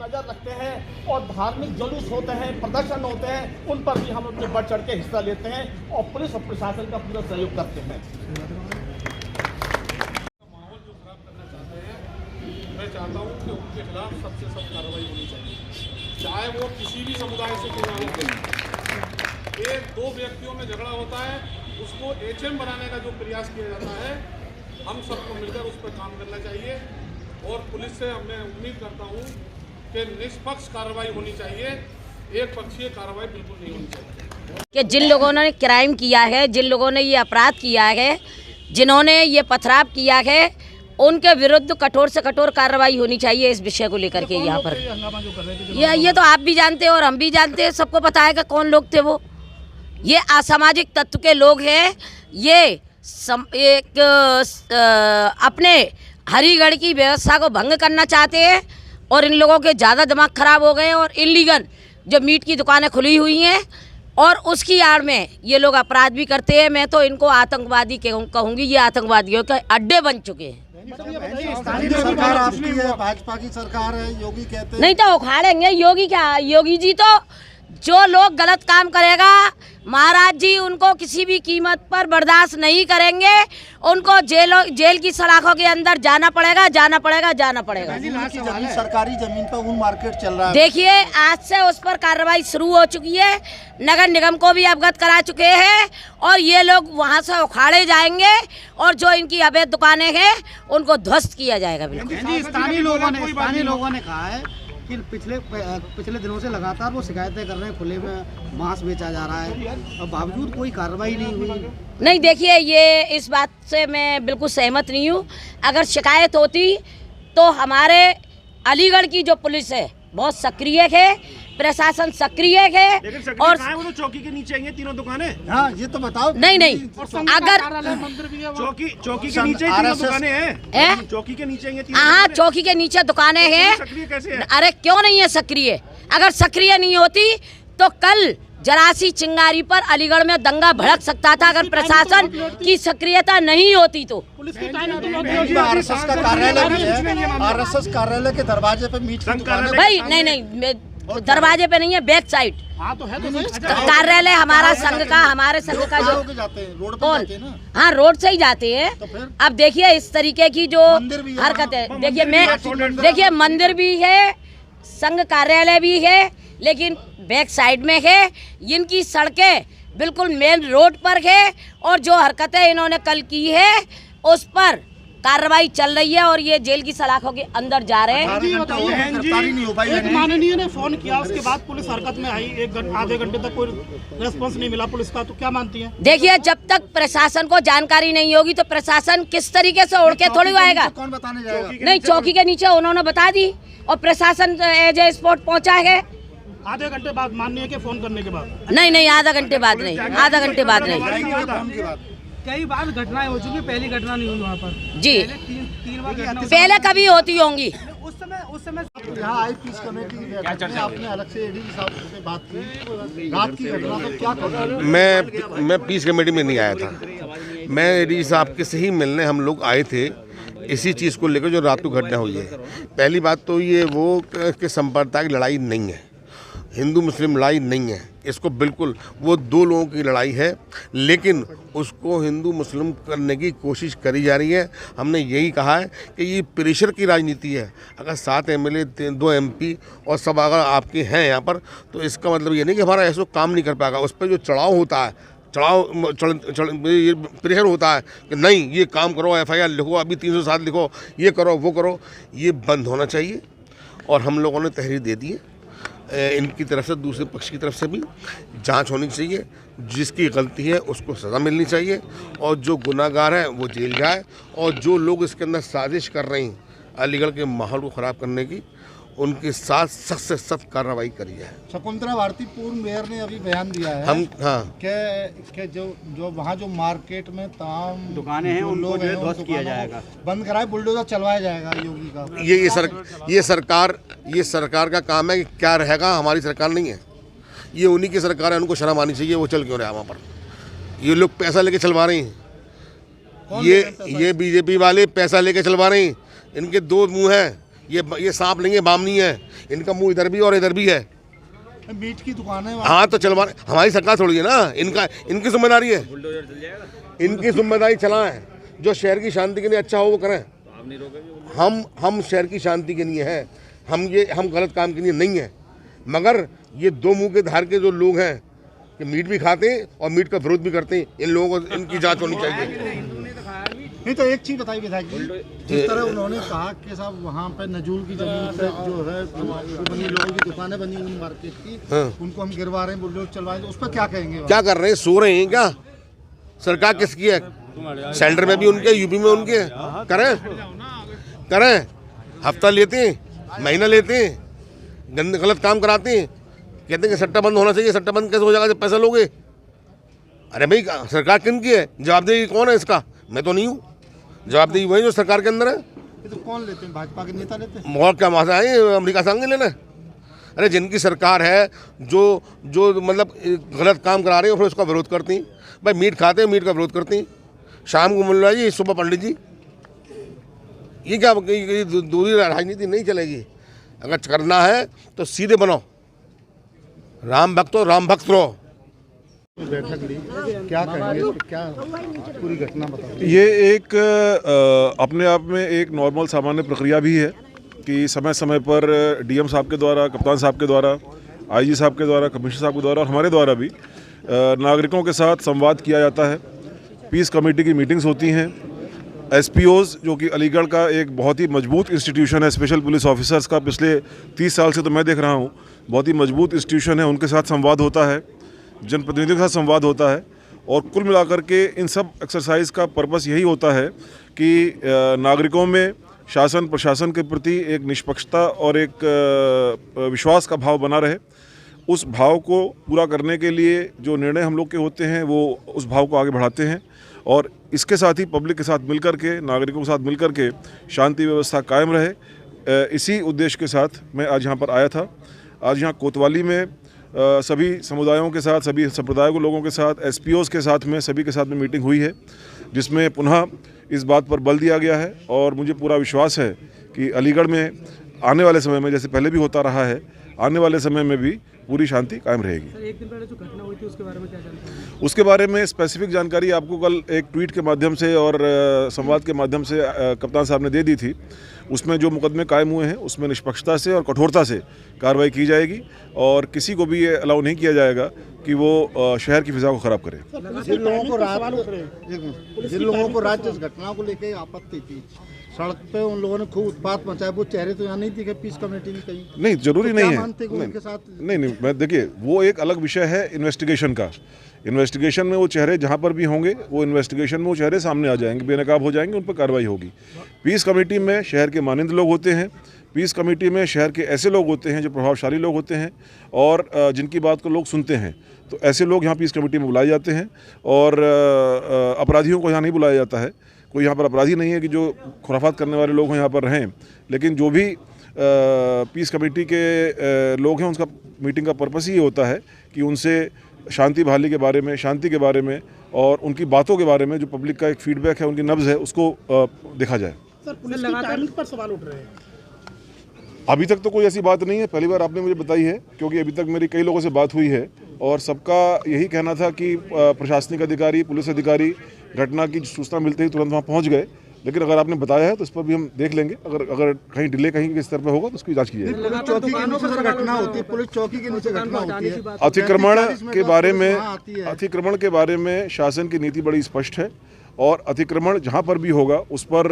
नजर रखते हैं और धार्मिक जुलूस होते हैं, प्रदर्शन होते हैं, उन पर भी हम अपने बढ़ चढ़ के हिस्सा लेते हैं और पुलिस और प्रशासन का पूरा सहयोग करते हैं। माहौल जो खराब करना चाहते हैं, मैं चाहता हूँ कि उनके खिलाफ सबसे सख्त कार्रवाई होनी चाहिए, चाहे वो किसी भी समुदाय से क्यों ना हो। एक दो व्यक्तियों में झगड़ा होता है, उसको HM बनाने का जो प्रयास किया जाता है, हम सबको मिलकर उस पर काम करना चाहिए और पुलिस से मैं उम्मीद करता हूँ कि निष्पक्ष कार्रवाई होनी चाहिए, एक पक्षीय कार्रवाई बिल्कुल नहीं होनी चाहिए। कि जिन लोगों ने क्राइम किया है, जिन लोगों ने ये अपराध किया है, जिन्होंने ये पथराव किया है, उनके विरुद्ध कठोर से कठोर कार्रवाई होनी चाहिए इस विषय को लेकर के। यहाँ पर ये तो आप भी जानते हैं और हम भी जानते हैं, सबको पता है कि कौन लोग थे वो। ये असामाजिक तत्व के लोग हैं, ये अपने हरिगढ़ की व्यवस्था को भंग करना चाहते हैं और इन लोगों के ज़्यादा दिमाग खराब हो गए और इलीगल जो मीट की दुकानें खुली हुई हैं और उसकी आड़ में ये लोग अपराध भी करते हैं। मैं तो इनको आतंकवादी कहूँगी, ये आतंकवादियों के अड्डे बन चुके हैं। सरकार आपकी है, भाजपा की सरकार है, योगी कहते हैं। नहीं तो उखाड़ेंगे योगी क्या, योगी जी तो जो लोग गलत काम करेगा महाराज जी उनको किसी भी कीमत पर बर्दाश्त नहीं करेंगे, उनको जेल की सलाखों के अंदर जाना पड़ेगा, जाना पड़ेगा, जाना पड़ेगा। सरकारी जमीन पर ऊन मार्केट चल रहा है। देखिए आज से उस पर कार्रवाई शुरू हो चुकी है, नगर निगम को भी अवगत करा चुके हैं और ये लोग वहां से उखाड़े जाएंगे और जो इनकी अवैध दुकानें हैं उनको ध्वस्त किया जाएगा। बिल्कुल स्थानीय लोगों ने कहा है कि पिछले दिनों से लगातार वो शिकायतें कर रहे हैं, खुले में मांस बेचा जा रहा है और बावजूद कोई कार्रवाई नहीं हुई। नहीं देखिए, ये इस बात से मैं बिल्कुल सहमत नहीं हूँ। अगर शिकायत होती तो हमारे अलीगढ़ की जो पुलिस है बहुत सक्रिय है, प्रशासन सक्रिय है और वो तो चौकी के नीचे हैं तीनों दुकानें। हाँ ये तो बताओ। नहीं अगर चौकी के नीचे तीनों दुकानें हैं, चौकी के नीचे हाँ चौकी के नीचे दुकानें हैं। सक्रिय कैसे है? अरे क्यों नहीं है सक्रिय? अगर सक्रिय नहीं होती तो कल जरासी चिंगारी पर अलीगढ़ में दंगा भड़क सकता था अगर प्रशासन की सक्रियता नहीं होती तो। RSS का कार्यालय भी है, RSS कार्यालय के दरवाजे पे मीट की दुकान है। भाई नहीं दरवाजे पे नहीं है, बैक साइड कार्यालय हमारा संघ का, हमारे संघ का जो कौन, हाँ रोड से ही जाते हैं। अब देखिए इस तरीके की जो हरकत है, देखिए मंदिर भी है, संघ कार्यालय भी है, लेकिन बैक साइड में है। इनकी सड़कें बिल्कुल मेन रोड पर है और जो हरकतें इन्होंने कल की है उस पर कार्रवाई चल रही है और ये जेल की सलाखों के अंदर जा रहे हैं। माननीय ने फोन किया, उसके बाद पुलिस हरकत में आई, आधे घंटे तक कोई रेस्पॉन्स नहीं मिला पुलिस का, तो क्या मानती है? देखिए जब तक प्रशासन को जानकारी नहीं होगी तो प्रशासन किस तरीके से उड़ के थोड़ी आएगा। कौन बताने जाएगा? नहीं चौकी के नीचे उन्होंने बता दी और प्रशासन एज ए स्पॉट पहुंचा है। आधे घंटे बाद माननीय के फोन करने के बाद? नहीं आधा घंटे बाद नहीं, आधा घंटे बाद नहीं। कई बार घटनाएं हो चुकी, पहली घटना नहीं हुई वहाँ पर जी, तीन बार पहले कभी होती होंगी। उस समय यहाँ आई पीस कमेटी की बैठक में आपने अलग से एडीजी साहब से बात की, रात की घटना तो क्या कहोगे? मैं पीस कमेटी में नहीं आया था, मैं एडीजी साहब के से ही मिलने हम लोग आए थे इसी चीज़ को लेकर जो रात को घटना हुई है। पहली बात तो ये वो कि संप्रदाय की लड़ाई नहीं है, हिंदू मुस्लिम लड़ाई नहीं है, इसको बिल्कुल वो दो लोगों की लड़ाई है, लेकिन उसको हिंदू मुस्लिम करने की कोशिश करी जा रही है। हमने यही कहा है कि ये प्रेशर की राजनीति है। अगर 7 MLA 2 MP और सब अगर आपके हैं यहाँ पर, तो इसका मतलब ये नहीं कि हमारा ऐसा काम नहीं कर पाएगा। उस पर जो चढ़ाव होता है, ये प्रेशर होता है कि नहीं ये काम करो, FIR लिखो, अभी 307 लिखो, ये करो वो करो, ये बंद होना चाहिए। और हम लोगों ने तहरीर दे दी है, इनकी तरफ से दूसरे पक्ष की तरफ से भी जांच होनी चाहिए, जिसकी गलती है उसको सज़ा मिलनी चाहिए और जो गुनाहगार है वो जेल जाए और जो लोग इसके अंदर साजिश कर रहे हैं अलीगढ़ के माहौल को ख़राब करने की, उनके साथ सख्त से सख्त कार्रवाई करी है। शकुंतला भारती पूर्व मेयर ने अभी बयान दिया है हम कि जो वहाँ जो मार्केट में तमाम दुकानें हैं उनको जो ध्वस्त किया जाएगा, बंद कराए, बुलडोजर चलवाया जाएगा योगी का। ये सरकार का काम है कि क्या रहेगा, हमारी सरकार नहीं है, ये उन्हीं की सरकार है, उनको शर्म आनी चाहिए। वो चल क्यों रहा है वहाँ पर? ये लोग पैसा लेके चलवा रहे हैं, ये BJP वाले पैसा लेके चलवा रहे हैं, इनके 2 मुंह हैं, ये सांप नहीं है, बामनी है, इनका मुंह इधर भी और इधर भी है। मीट की दुकान है। हाँ तो चलवा, हमारी सरकार थोड़ी है ना, इनकी जिम्मेदारी है, इनकी जिम्मेदारी चलाएं, जो शहर की शांति के लिए अच्छा हो वो करें। हम शहर की शांति के लिए हैं, हम गलत काम के लिए नहीं है। मगर ये दो मुंह के धार के जो लोग हैं कि मीट भी खाते हैं और मीट का विरोध भी करते हैं, इन लोगों को इनकी जांच होनी चाहिए। नहीं तो एक चीज बताइए विधायक जी, जिस तरह उन्होंने कहा कि साहब वहाँ पे नजूल की जमीन पे जो है बनी लोगों की दुकानें बनी हुई मार्केट की, उनको हम गिरवा रहे हैं, बुलडोजर चलवा रहे हैं, उस पर क्या कहेंगे? क्या कर रहे हैं, सो रहे हैं क्या? सरकार किसकी है? सेंटर में भी उनके, यूपी में उनके। करें, हफ्ता लेते हैं, महीना लेते हैं, गलत काम कराते हैं, कहते हैं कि सट्टा बंद होना चाहिए। सट्टा बंद कैसे हो जाएगा जब पैसा लोगे? अरे भाई सरकार किन की है? जवाबदेही कौन है इसका? मैं तो नहीं हूँ, जवाबदेही वही जो सरकार के अंदर है। ये तो कौन लेते हैं? भाजपा के नेता लेते हैं। और क्या वहाँ से आए अमेरिका से आएंगे लेना? अरे जिनकी सरकार है, जो मतलब गलत काम करा रहे हैं फिर उसका विरोध करती हैं। भाई मीट खाते हैं, मीट का विरोध करती हैं। शाम को मुल्ला जी, सुबह पंडित जी, ये क्या दूरी राजनीति नहीं चलेगी। अगर करना है तो सीधे बनो, राम भक्त हो, राम भक्त रहो। बैठक ली, क्या कहेंगे, क्या पूरी घटना बताओ। ये एक अपने आप में एक नॉर्मल सामान्य प्रक्रिया भी है कि समय समय पर डीएम साहब के द्वारा, कप्तान साहब के द्वारा, आईजी साहब के द्वारा, कमिश्नर साहब के द्वारा और हमारे द्वारा भी नागरिकों के साथ संवाद किया जाता है। पीस कमेटी की मीटिंग्स होती हैं। एसपीओज़ जो कि अलीगढ़ का एक बहुत ही मजबूत इंस्टीट्यूशन है, स्पेशल पुलिस ऑफिसर्स का पिछले 30 साल से तो मैं देख रहा हूँ, बहुत ही मजबूत इंस्टीट्यूशन है, उनके साथ संवाद होता है, जनप्रतिनिधियों के साथ संवाद होता है। और कुल मिलाकर के इन सब एक्सरसाइज का पर्पस यही होता है कि नागरिकों में शासन प्रशासन के प्रति एक निष्पक्षता और एक विश्वास का भाव बना रहे। उस भाव को पूरा करने के लिए जो निर्णय हम लोग के होते हैं वो उस भाव को आगे बढ़ाते हैं। और इसके साथ ही पब्लिक के साथ मिलकर के, नागरिकों के साथ मिलकर के शांति व्यवस्था कायम रहे, इसी उद्देश्य के साथ मैं आज यहाँ पर आया था। आज यहाँ कोतवाली में सभी समुदायों के साथ, सभी संप्रदाय के लोगों के साथ, एसपीओज़ के साथ में, सभी के साथ में मीटिंग हुई है, जिसमें पुनः इस बात पर बल दिया गया है। और मुझे पूरा विश्वास है कि अलीगढ़ में आने वाले समय में, जैसे पहले भी होता रहा है, आने वाले समय में भी पूरी शांति कायम रहेगी। सर, एक दिन पहले जो घटना हुई थी उसके बारे में क्या जानकारी? उसके बारे में स्पेसिफिक जानकारी आपको कल एक ट्वीट के माध्यम से और संवाद के माध्यम से कप्तान साहब ने दे दी थी। उसमें जो मुकदमे कायम हुए हैं उसमें निष्पक्षता से और कठोरता से कार्रवाई की जाएगी और किसी को भी ये अलाउ नहीं किया जाएगा कि वो शहर की फिजा को ख़राब करे। जिन लोगों को राज्य इस घटनाओं को लेकर आपत्ति थी, सड़क पे उन लोगों ने खूब उत्पात मचाया, वो चेहरे तो यहाँ नहीं दिखे पीस कमेटी में कहीं? नहीं, जरूरी तो नहीं है। मानते उनके साथ? नहीं, मैं देखिए, वो एक अलग विषय है इन्वेस्टिगेशन का। इन्वेस्टिगेशन में वो चेहरे जहाँ पर भी होंगे, वो इन्वेस्टिगेशन में वो चेहरे सामने आ जाएंगे, बेनकाब हो जाएंगे, उन पर कार्रवाई होगी। पीस कमेटी में शहर के मानिंद लोग होते हैं, पीस कमेटी में शहर के ऐसे लोग होते हैं जो प्रभावशाली लोग होते हैं और जिनकी बात को लोग सुनते हैं। तो ऐसे लोग यहाँ पीस कमेटी में बुलाए जाते हैं और अपराधियों को यहाँ नहीं बुलाया जाता है। कोई यहाँ पर अपराधी नहीं है कि जो खुराफात करने वाले लोग यहाँ पर रहें, लेकिन जो भी पीस कमेटी के लोग हैं, उसका मीटिंग का पर्पस ही होता है कि उनसे शांति बहाली के बारे में, शांति के बारे में और उनकी बातों के बारे में जो पब्लिक का एक फीडबैक है, उनकी नब्ज़ है, उसको देखा जाए। सर, पुलिस की टाइमिंग पर सवाल उठ रहे हैं। अभी तक तो कोई ऐसी बात नहीं है, पहली बार आपने मुझे बताई है, क्योंकि अभी तक मेरी कई लोगों से बात हुई है और सबका यही कहना था कि प्रशासनिक अधिकारी, पुलिस अधिकारी घटना की सूचना मिलते ही तुरंत वहाँ पहुँच गए। लेकिन अगर आपने बताया है तो इस पर भी हम देख लेंगे, अगर कहीं डिले कहीं किस स्तर पर होगा तो उसकी जांच की जाएगी। पुलिस चौकी के नीचे सर घटना होती है, पुलिस चौकी के नीचे घटना होती है। अतिक्रमण के बारे में शासन की नीति बड़ी स्पष्ट है और अतिक्रमण जहाँ पर भी होगा उस पर